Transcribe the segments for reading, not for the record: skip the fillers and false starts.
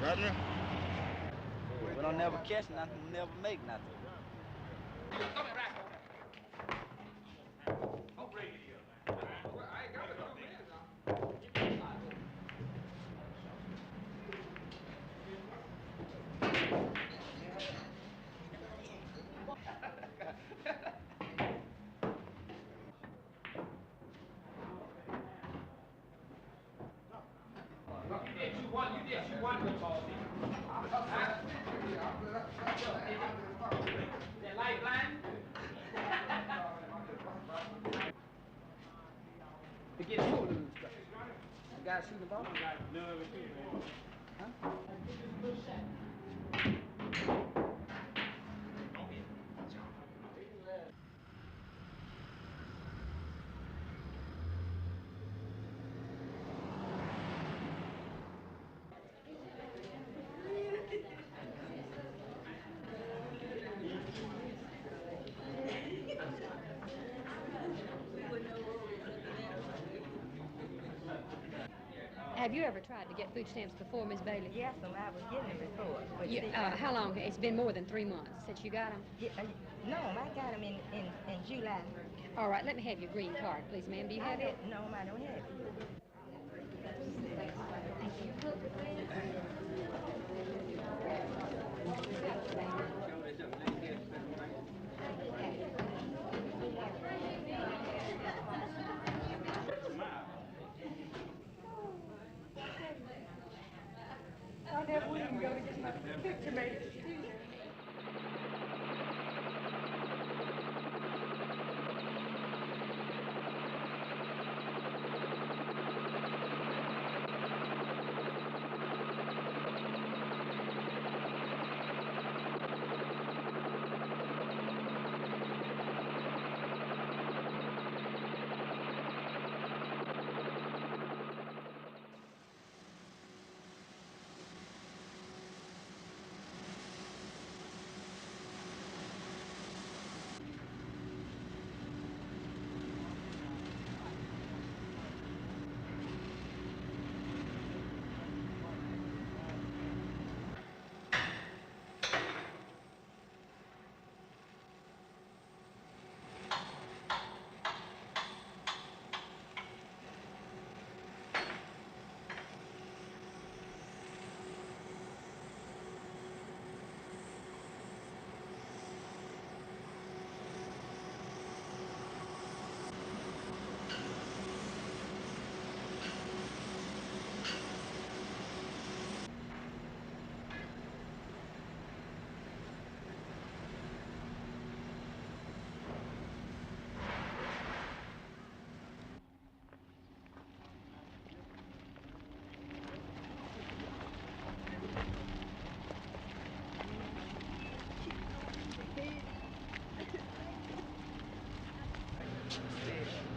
Nothing? We don't never catch nothing, we never make nothing. You won the ball. That light blind? To get shooting. The guy shooting the ball? No, huh? Have you ever tried to get food stamps before, Miss Bailey? Yes, and I was getting them before. How long? It's been more than 3 months since you got them? No, I got them in July. All right, let me have your green card, please, ma'am. Do you have it? No, I don't have it. Thank you. I never would even go to get my picture made.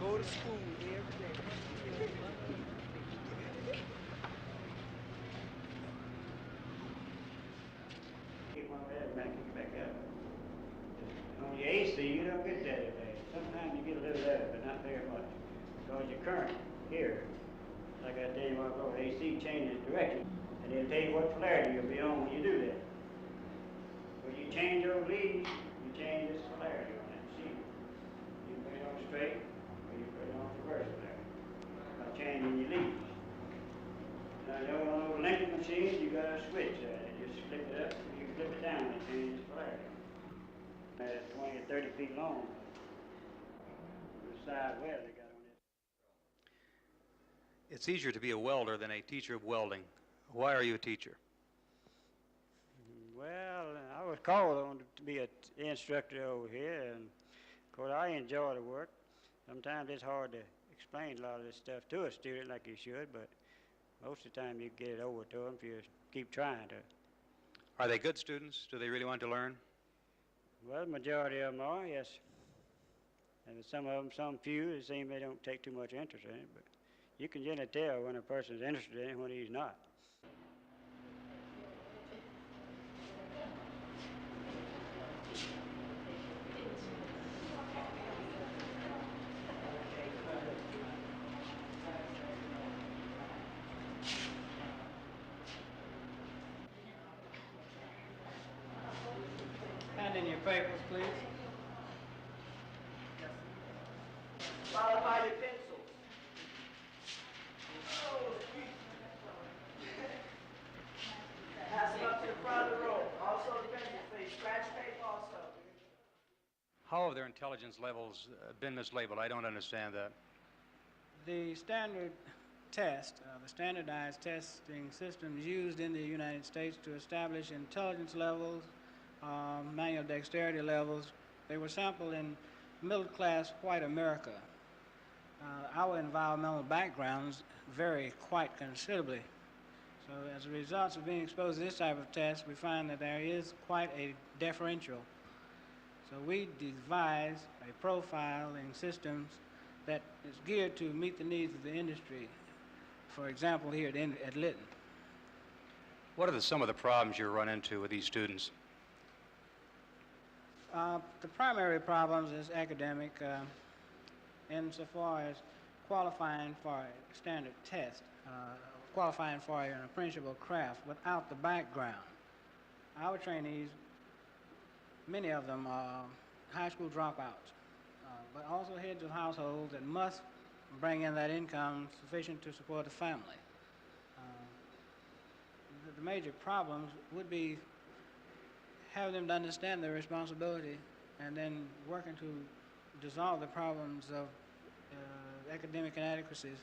Go to school every day. Keep on that back, kick back up. On your AC, you don't get that today. Sometimes you get a little of that, but not very much. Because your current here, like I tell you a while ago, AC changes direction, and it'll tell you what polarity you'll be on when you do that. When you change those leads, you change this polarity on that machine. You put it on straight, or you put it on reverse polarity. By changing your leads. Now, on those Lincoln machines, you got a switch there. You just flip it up, you flip it down, it changes polarity. 20 or 30 feet long. The side well they got on it. It's easier to be a welder than a teacher of welding. Why are you a teacher? Well, I was called on to be an instructor over here, and of course I enjoy the work. Sometimes it's hard to explain a lot of this stuff to a student like you should, but most of the time you get it over to them if you keep trying to. Are they good students? Do they really want to learn? Well, the majority of them are, yes. And some of them, some few, it seems they don't take too much interest in it, but you can generally tell when a person's interested in it and when he's not. in your papers, please. Followed by your pencils. Pass them up to the front of the room. Also the pencils, please. Scratch tape also. How have their intelligence levels been mislabeled? I don't understand that. The standard test, the standardized testing systems used in the United States to establish intelligence levels, manual dexterity levels, they were sampled in middle-class white America. Our environmental backgrounds vary quite considerably. So as a result of being exposed to this type of test, we find that there is quite a differential. So we devise a profiling systems that is geared to meet the needs of the industry. For example, here at Lytton. What are some of the problems you run into with these students? The primary problems is academic, insofar as qualifying for a standard test, qualifying for an appreciable craft without the background. Our trainees, many of them are high school dropouts, but also heads of households that must bring in that income sufficient to support a family. The major problems would be having them to understand their responsibility and then working to dissolve the problems of academic inadequacies.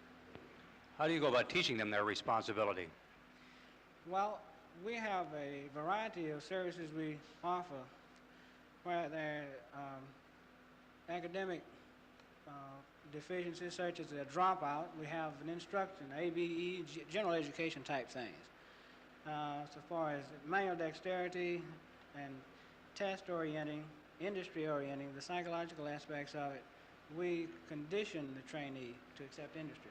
How do you go about teaching them their responsibility? Well, we have a variety of services we offer where there are academic deficiencies such as a dropout. We have an instruction, ABE, general education type things. So far as manual dexterity and test orienting, industry orienting, the psychological aspects of it, we condition the trainee to accept industry.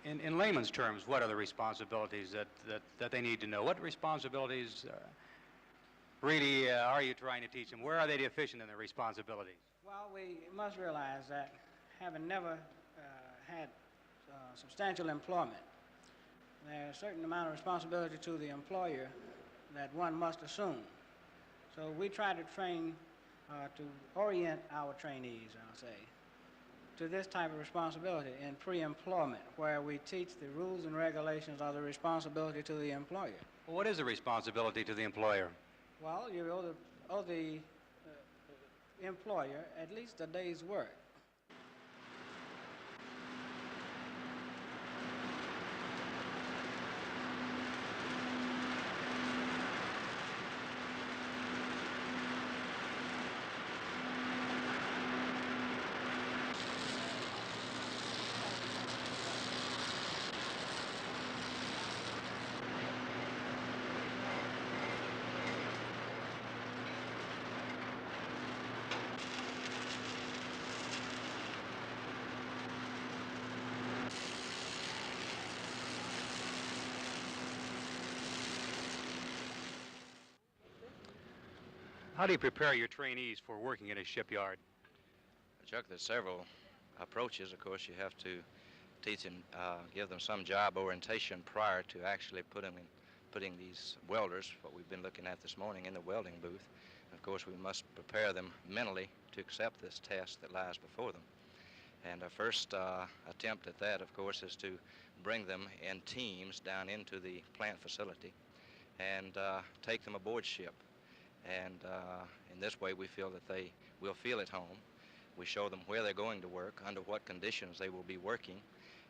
In layman's terms, what are the responsibilities that they need to know? What responsibilities really are you trying to teach them? Where are they deficient in their responsibilities? Well, we must realize that having never had substantial employment, there's a certain amount of responsibility to the employer that one must assume. So we try to train, to orient our trainees, I'll say, to this type of responsibility in pre-employment, where we teach the rules and regulations of the responsibility to the employer. Well, what is the responsibility to the employer? Well, you owe the employer at least a day's work. How do you prepare your trainees for working in a shipyard? Chuck, there's several approaches. Of course, you have to teach them, give them some job orientation prior to actually putting these welders, what we've been looking at this morning, in the welding booth. Of course, we must prepare them mentally to accept this test that lies before them. And our first attempt at that, of course, is to bring them in teams down into the plant facility and take them aboard ship. And in this way, we feel that they will feel at home. We show them where they're going to work, under what conditions they will be working.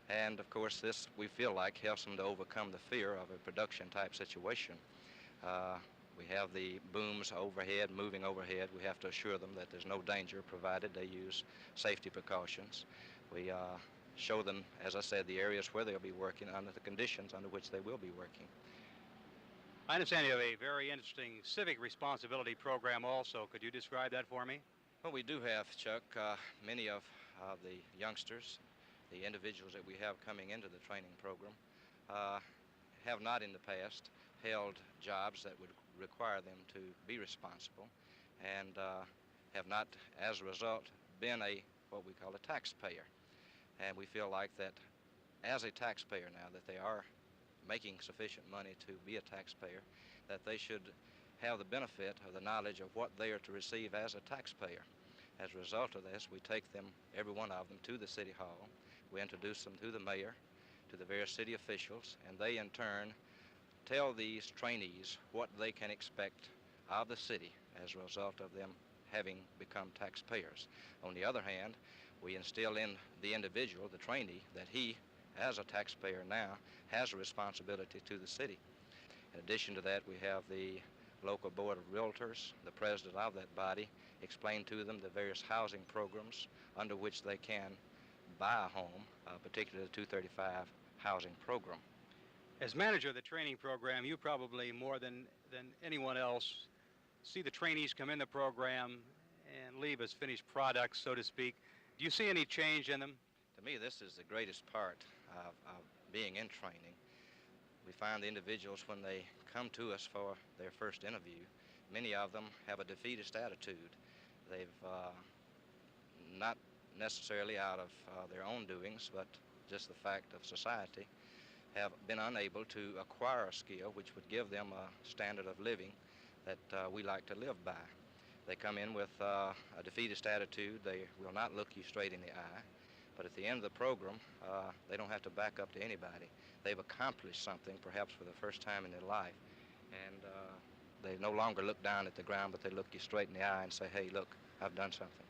And of course, this, we feel like, helps them to overcome the fear of a production type situation. We have the booms overhead, moving overhead. We have to assure them that there's no danger, provided they use safety precautions. We show them, as I said, the areas where they'll be working under the conditions under which they will be working. I understand you have a very interesting civic responsibility program also. Could you describe that for me? Well, we do have, Chuck, many of the youngsters, the individuals that we have coming into the training program, have not in the past held jobs that would require them to be responsible, and have not, as a result, been what we call a taxpayer. And we feel like that as a taxpayer now, that they are making sufficient money to be a taxpayer, that they should have the benefit of the knowledge of what they are to receive as a taxpayer. As a result of this, we take them, every one of them, to the City Hall. We introduce them to the mayor, to the various city officials, and they in turn tell these trainees what they can expect of the city as a result of them having become taxpayers. On the other hand, we instill in the individual, the trainee, that he, as a taxpayer now, has a responsibility to the city. In addition to that, we have the local board of realtors, the president of that body, explain to them the various housing programs under which they can buy a home, particularly the 235 housing program. As manager of the training program, you probably more than anyone else see the trainees come in the program and leave as finished products, so to speak. Do you see any change in them? To me, this is the greatest part of being in training. We find the individuals, when they come to us for their first interview, many of them have a defeatist attitude. They've not necessarily out of their own doings, but just the fact of society, have been unable to acquire a skill which would give them a standard of living that we like to live by. They come in with a defeatist attitude. They will not look you straight in the eye. But at the end of the program, they don't have to back up to anybody. They've accomplished something, perhaps for the first time in their life. And they no longer look down at the ground, but they look you straight in the eye and say, hey, look, I've done something.